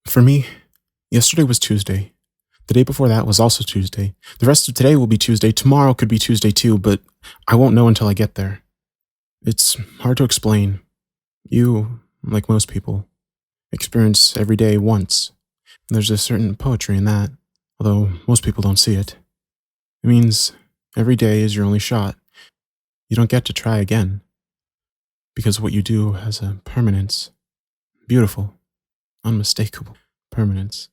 For me, yesterday was Tuesday. The day before that was also Tuesday. The rest of today will be Tuesday. Tomorrow could be Tuesday too, but I won't know until I get there. It's hard to explain. You, like most people, experience every day once. There's a certain poetry in that, although most people don't see it. It means every day is your only shot. You don't get to try again, because what you do has a permanence. Beautiful, unmistakable permanence.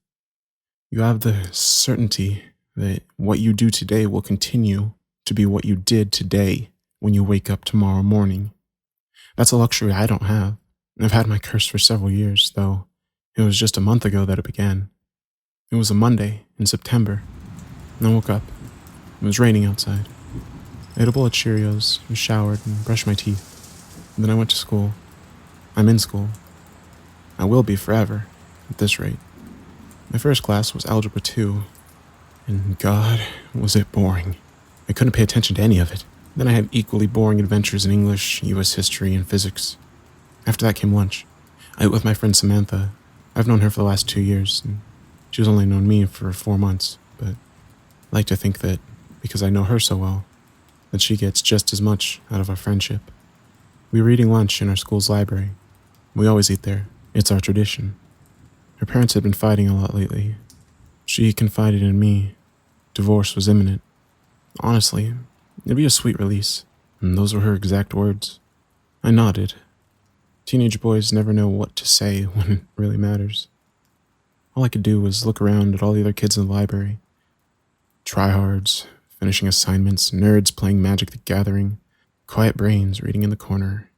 You have the certainty that what you do today will continue to be what you did today when you wake up tomorrow morning. That's a luxury I don't have. I've had my curse for several years, though it was just a month ago that it began. It was a Monday in September, and I woke up. It was raining outside. I ate a bowl of Cheerios, and showered, and brushed my teeth. And then I went to school. I'm in school. I will be forever, at this rate. My first class was Algebra 2, and God, was it boring. I couldn't pay attention to any of it. Then I had equally boring adventures in English, US history, and physics. After that came lunch. I ate with my friend Samantha. I've known her for the last 2 years, and she's only known me for 4 months, but I like to think that, because I know her so well, that she gets just as much out of our friendship. We were eating lunch in our school's library. We always eat there. It's our tradition. Her parents had been fighting a lot lately. She confided in me. Divorce was imminent. Honestly, it'd be a sweet release, and those were her exact words. I nodded. Teenage boys never know what to say when it really matters. All I could do was look around at all the other kids in the library. Tryhards, finishing assignments, nerds playing Magic the Gathering, quiet brains reading in the corner.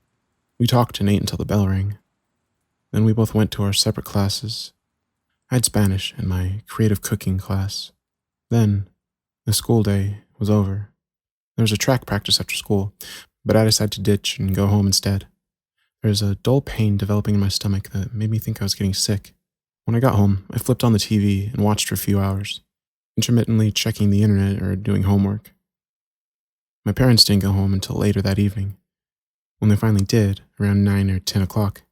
We talked and ate until the bell rang. Then we both went to our separate classes. I had Spanish in my creative cooking class. Then, the school day was over. There was a track practice after school, but I decided to ditch and go home instead. There was a dull pain developing in my stomach that made me think I was getting sick. When I got home, I flipped on the TV and watched for a few hours, intermittently checking the internet or doing homework. My parents didn't go home until later that evening. When they finally did, around 9 or 10 o'clock,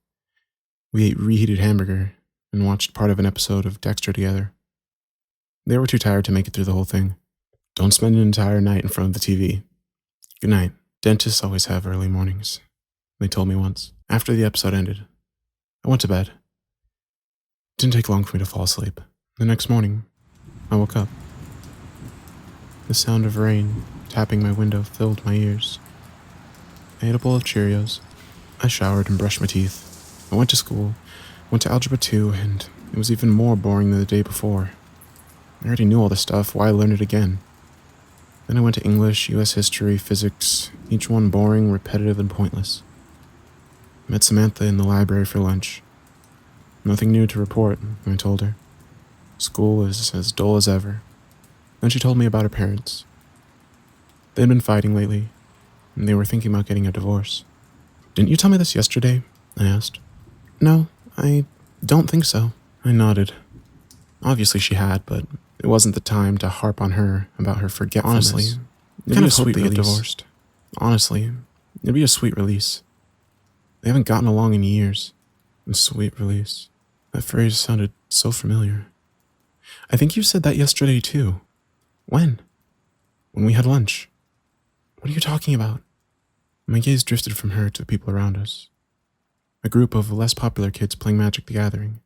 we ate reheated hamburger and watched part of an episode of Dexter together. They were too tired to make it through the whole thing. Don't spend an entire night in front of the TV. Good night. Dentists always have early mornings, they told me once. After the episode ended, I went to bed. It didn't take long for me to fall asleep. The next morning, I woke up. The sound of rain tapping my window filled my ears. I ate a bowl of Cheerios. I showered and brushed my teeth. I went to school, went to Algebra 2, and it was even more boring than the day before. I already knew all this stuff, why learn it again? Then I went to English, US history, physics, each one boring, repetitive, and pointless. I met Samantha in the library for lunch. Nothing new to report, I told her. School is as dull as ever. Then she told me about her parents. They had been fighting lately, and they were thinking about getting a divorce. Didn't you tell me this yesterday? I asked. No, I don't think so. I nodded. Obviously she had, but it wasn't the time to harp on her about her forgetfulness. Honestly, it'd be a sweet release. Divorced. Honestly, it'd be a sweet release. They haven't gotten along in years. A sweet release. That phrase sounded so familiar. I think you said that yesterday too. When? When we had lunch. What are you talking about? My gaze drifted from her to the people around us. A group of less popular kids playing Magic the Gathering.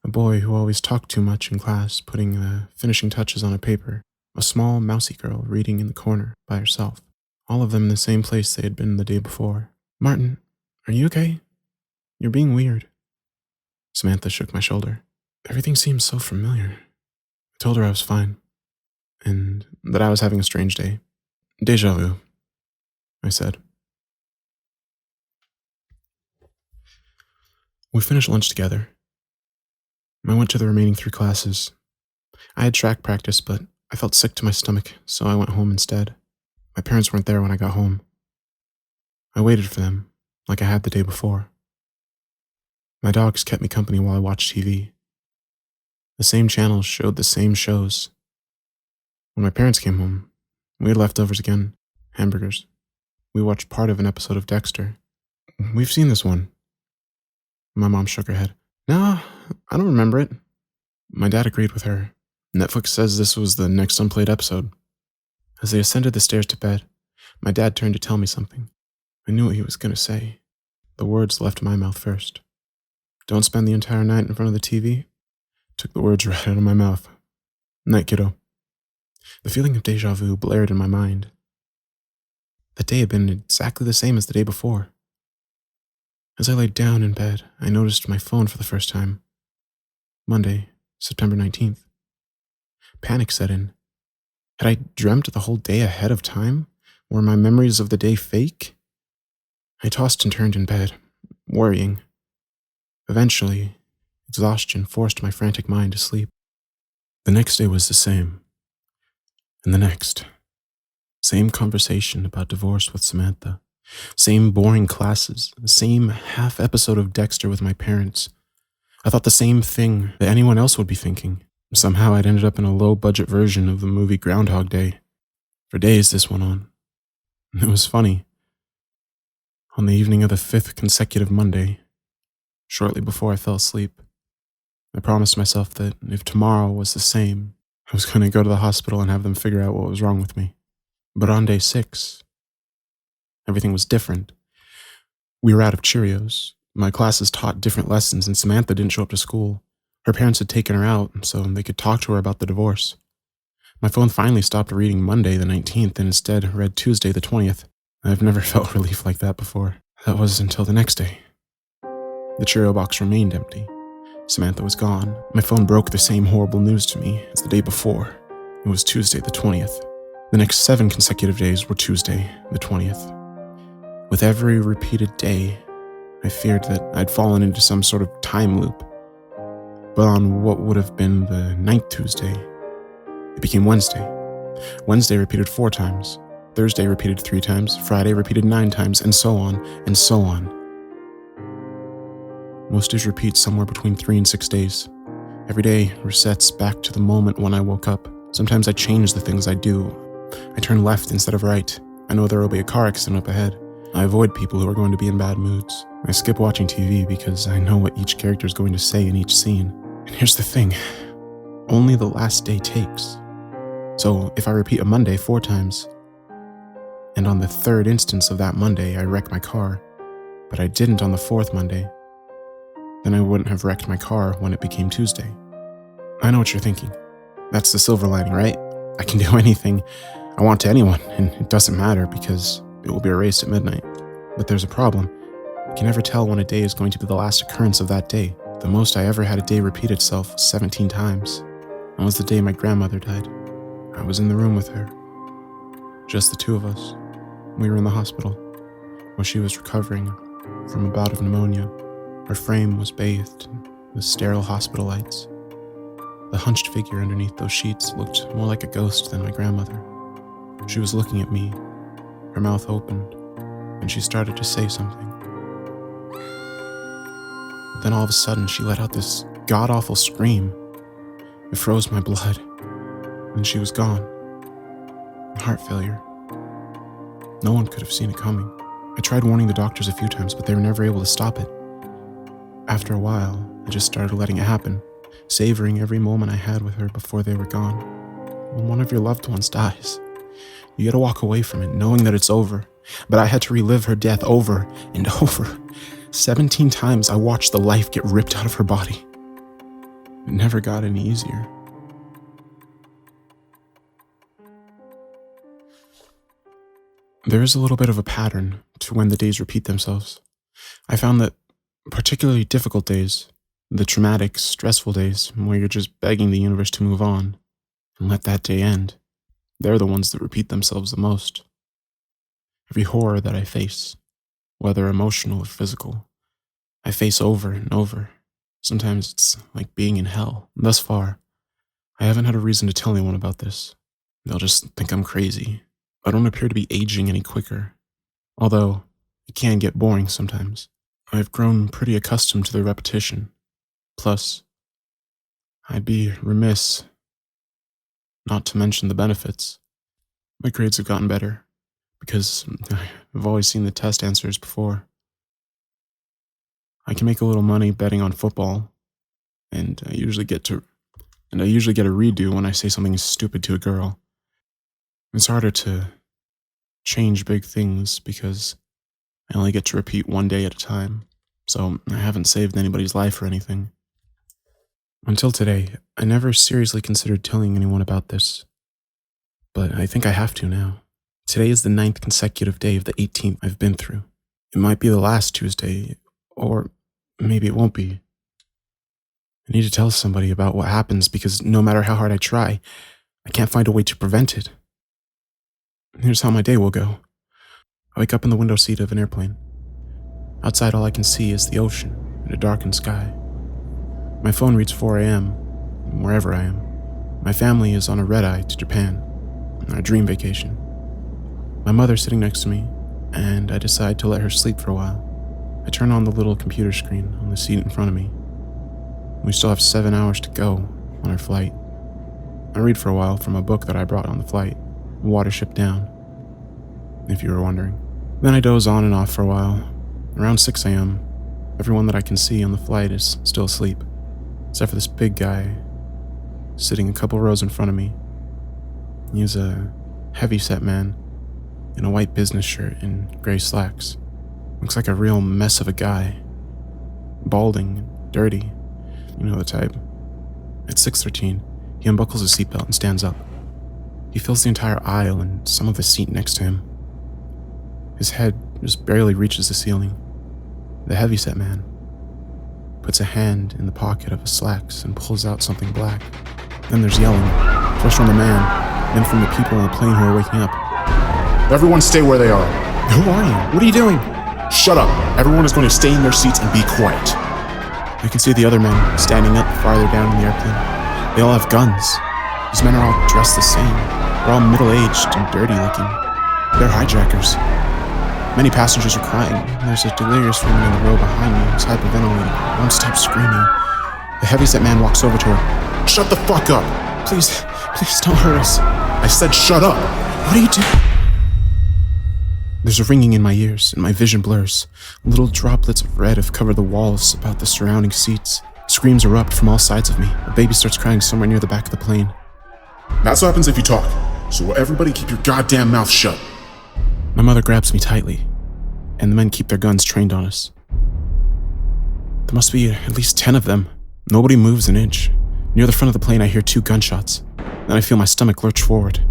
A boy who always talked too much in class, putting the finishing touches on a paper. A small, mousy girl reading in the corner by herself. All of them in the same place they had been the day before. Martin, are you okay? You're being weird. Samantha shook my shoulder. Everything seems so familiar. I told her I was fine, and that I was having a strange day. Deja vu, I said. We finished lunch together. I went to the remaining 3 classes. I had track practice, but I felt sick to my stomach, so I went home instead. My parents weren't there when I got home. I waited for them, like I had the day before. My dogs kept me company while I watched TV. The same channels showed the same shows. When my parents came home, we had leftovers again, hamburgers. We watched part of an episode of Dexter. We've seen this one. My mom shook her head. No, I don't remember it. My dad agreed with her. Netflix says this was the next unplayed episode. As they ascended the stairs to bed, my dad turned to tell me something. I knew what he was going to say. The words left my mouth first. Don't spend the entire night in front of the TV? Took the words right out of my mouth. Night, kiddo. The feeling of deja vu blared in my mind. That day had been exactly the same as the day before. As I lay down in bed, I noticed my phone for the first time. Monday, September 19th. Panic set in. Had I dreamt the whole day ahead of time? Were my memories of the day fake? I tossed and turned in bed, worrying. Eventually, exhaustion forced my frantic mind to sleep. The next day was the same. And the next. Same conversation about divorce with Samantha. Same boring classes. Same half episode of Dexter with my parents. I thought the same thing that anyone else would be thinking. Somehow I'd ended up in a low-budget version of the movie Groundhog Day. For days this went on. It was funny. On the evening of the 5th consecutive Monday, shortly before I fell asleep, I promised myself that if tomorrow was the same, I was going to go to the hospital and have them figure out what was wrong with me. But on day 6, everything was different. We were out of Cheerios. My classes taught different lessons, and Samantha didn't show up to school. Her parents had taken her out so they could talk to her about the divorce. My phone finally stopped reading Monday the 19th and instead read Tuesday the 20th. I've never felt relief like that before. That was until the next day. The Cheerio box remained empty. Samantha was gone. My phone broke the same horrible news to me as the day before. It was Tuesday the 20th. The next 7 consecutive days were Tuesday the 20th. With every repeated day, I feared that I'd fallen into some sort of time loop. But on what would have been the 9th Tuesday, it became Wednesday. Wednesday repeated 4 times. Thursday repeated 3 times. Friday repeated 9 times, and so on, and so on. Most days repeat somewhere between 3 and 6 days. Every day resets back to the moment when I woke up. Sometimes I change the things I do. I turn left instead of right. I know there will be a car accident up ahead. I avoid people who are going to be in bad moods. I skip watching TV because I know what each character is going to say in each scene. And here's the thing. Only the last day takes. So if I repeat a Monday 4 times, and on the 3rd instance of that Monday I wreck my car, but I didn't on the 4th Monday, then I wouldn't have wrecked my car when it became Tuesday. I know what you're thinking. That's the silver lining, right? I can do anything I want to anyone, and it doesn't matter because it will be erased at midnight. But there's a problem. I can never tell when a day is going to be the last occurrence of that day. The most I ever had a day repeat itself 17 times. That was the day my grandmother died. I was in the room with her. Just the 2 of us. We were in the hospital, where she was recovering from a bout of pneumonia. Her frame was bathed in the sterile hospital lights. The hunched figure underneath those sheets looked more like a ghost than my grandmother. She was looking at me, her mouth opened, and she started to say something. Then all of a sudden, she let out this god-awful scream. It froze my blood, and she was gone. Heart failure. No one could have seen it coming. I tried warning the doctors a few times, but they were never able to stop it. After a while, I just started letting it happen, savoring every moment I had with her before they were gone. When one of your loved ones dies, you gotta walk away from it, knowing that it's over. But I had to relive her death over and over. 17 times I watched the life get ripped out of her body. It never got any easier. There is a little bit of a pattern to when the days repeat themselves. I found that particularly difficult days, the traumatic, stressful days where you're just begging the universe to move on and let that day end, they're the ones that repeat themselves the most. Every horror that I face, whether emotional or physical, I face over and over. Sometimes it's like being in hell. Thus far, I haven't had a reason to tell anyone about this. They'll just think I'm crazy. I don't appear to be aging any quicker, although it can get boring sometimes. I've grown pretty accustomed to the repetition. Plus, I'd be remiss not to mention the benefits. My grades have gotten better, because I've always seen the test answers before. I can make a little money betting on football, and I usually get a redo when I say something stupid to a girl. It's harder to change big things because I only get to repeat one day at a time, so I haven't saved anybody's life or anything. Until today, I never seriously considered telling anyone about this, but I think I have to now. Today is the 9th consecutive day of the 18th I've been through. It might be the last Tuesday, or maybe it won't be. I need to tell somebody about what happens because no matter how hard I try, I can't find a way to prevent it. Here's how my day will go. I wake up in the window seat of an airplane. Outside, all I can see is the ocean and a darkened sky. My phone reads 4 a.m., wherever I am. My family is on a red-eye to Japan, on a dream vacation. My mother's sitting next to me, and I decide to let her sleep for a while. I turn on the little computer screen on the seat in front of me. We still have 7 hours to go on our flight. I read for a while from a book that I brought on the flight, Watership Down, if you were wondering. Then I doze on and off for a while. Around 6 a.m., everyone that I can see on the flight is still asleep, except for this big guy sitting a couple rows in front of me. He's a heavy-set man in a white business shirt and gray slacks. Looks like a real mess of a guy. Balding and dirty. You know the type. At 6:13, he unbuckles his seatbelt and stands up. He fills the entire aisle and some of the seat next to him. His head just barely reaches the ceiling. The heavyset man puts a hand in the pocket of his slacks and pulls out something black. Then there's yelling, first from the man, then from the people on the plane who are waking up. Everyone stay where they are. Who are you? What are you doing? Shut up. Everyone is going to stay in their seats and be quiet. I can see the other men standing up farther down in the airplane. They all have guns. These men are all dressed the same. They're all middle-aged and dirty looking. They're hijackers. Many passengers are crying. There's a delirious woman in the row behind me who's hyperventilating. Won't stop screaming. The heavyset man walks over to her. Shut the fuck up. Please don't hurt us. I said shut up. What are you doing? There's a ringing in my ears, and my vision blurs. Little droplets of red have covered the walls about the surrounding seats. Screams erupt from all sides of me. A baby starts crying somewhere near the back of the plane. That's what happens if you talk. So everybody keep your goddamn mouth shut. My mother grabs me tightly, and the men keep their guns trained on us. There must be at least 10 of them. Nobody moves an inch. Near the front of the plane, I hear 2 gunshots. Then I feel my stomach lurch forward.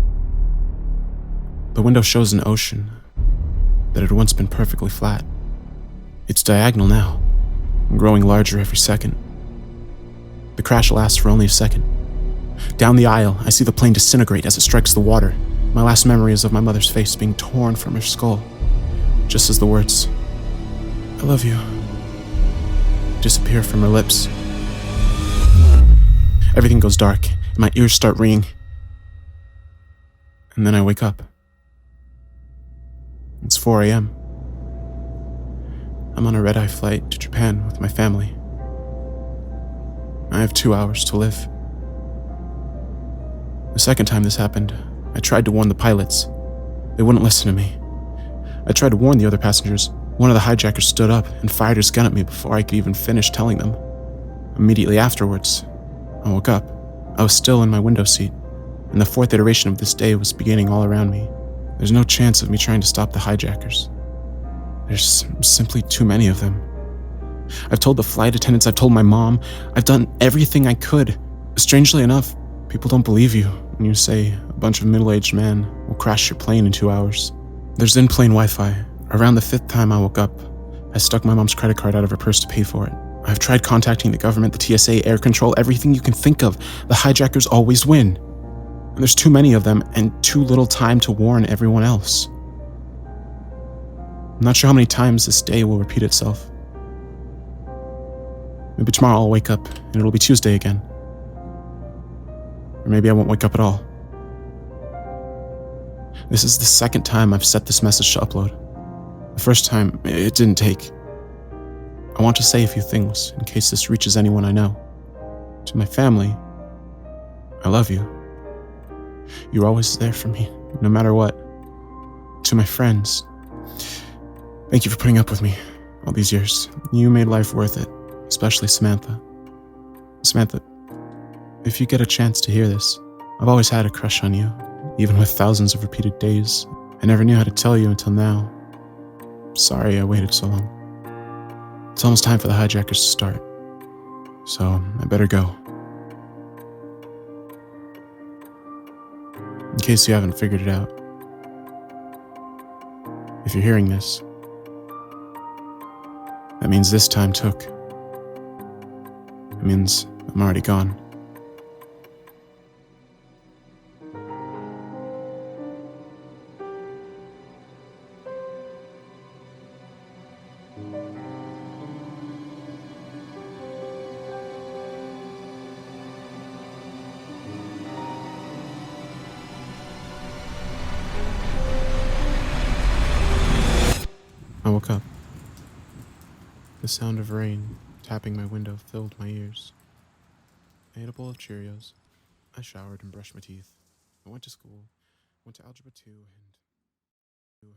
The window shows an ocean that had once been perfectly flat. It's diagonal now, and growing larger every second. The crash lasts for only a second. Down the aisle, I see the plane disintegrate as it strikes the water. My last memory is of my mother's face being torn from her skull, just as the words, "I love you," disappear from her lips. Everything goes dark, and my ears start ringing. And then I wake up. It's 4 a.m. I'm on a red-eye flight to Japan with my family. I have 2 hours to live. The second time this happened, I tried to warn the pilots. They wouldn't listen to me. I tried to warn the other passengers. One of the hijackers stood up and fired his gun at me before I could even finish telling them. Immediately afterwards, I woke up. I was still in my window seat, and the 4th iteration of this day was beginning all around me. There's no chance of me trying to stop the hijackers. There's simply too many of them. I've told the flight attendants, I've told my mom, I've done everything I could. Strangely enough, people don't believe you when you say a bunch of middle-aged men will crash your plane in 2 hours. There's in-plane Wi-Fi. Around the 5th time I woke up, I stuck my mom's credit card out of her purse to pay for it. I've tried contacting the government, the TSA, air control, everything you can think of. The hijackers always win. And there's too many of them and too little time to warn everyone else. I'm not sure how many times this day will repeat itself. Maybe tomorrow I'll wake up and it'll be Tuesday again. Or maybe I won't wake up at all. This is the 2nd time I've set this message to upload. The first time, it didn't take. I want to say a few things in case this reaches anyone I know. To my family, I love you. You're always there for me, no matter what. To my friends, thank you for putting up with me all these years. You made life worth it, especially Samantha. Samantha, if you get a chance to hear this, I've always had a crush on you, even with thousands of repeated days. I never knew how to tell you until now. Sorry I waited so long. It's almost time for the hijackers to start, so I better go. In case you haven't figured it out, if you're hearing this, that means this time took. It means I'm already gone. I woke up. The sound of rain tapping my window filled my ears. I ate a bowl of Cheerios. I showered and brushed my teeth. I went to school, went to Algebra 2 and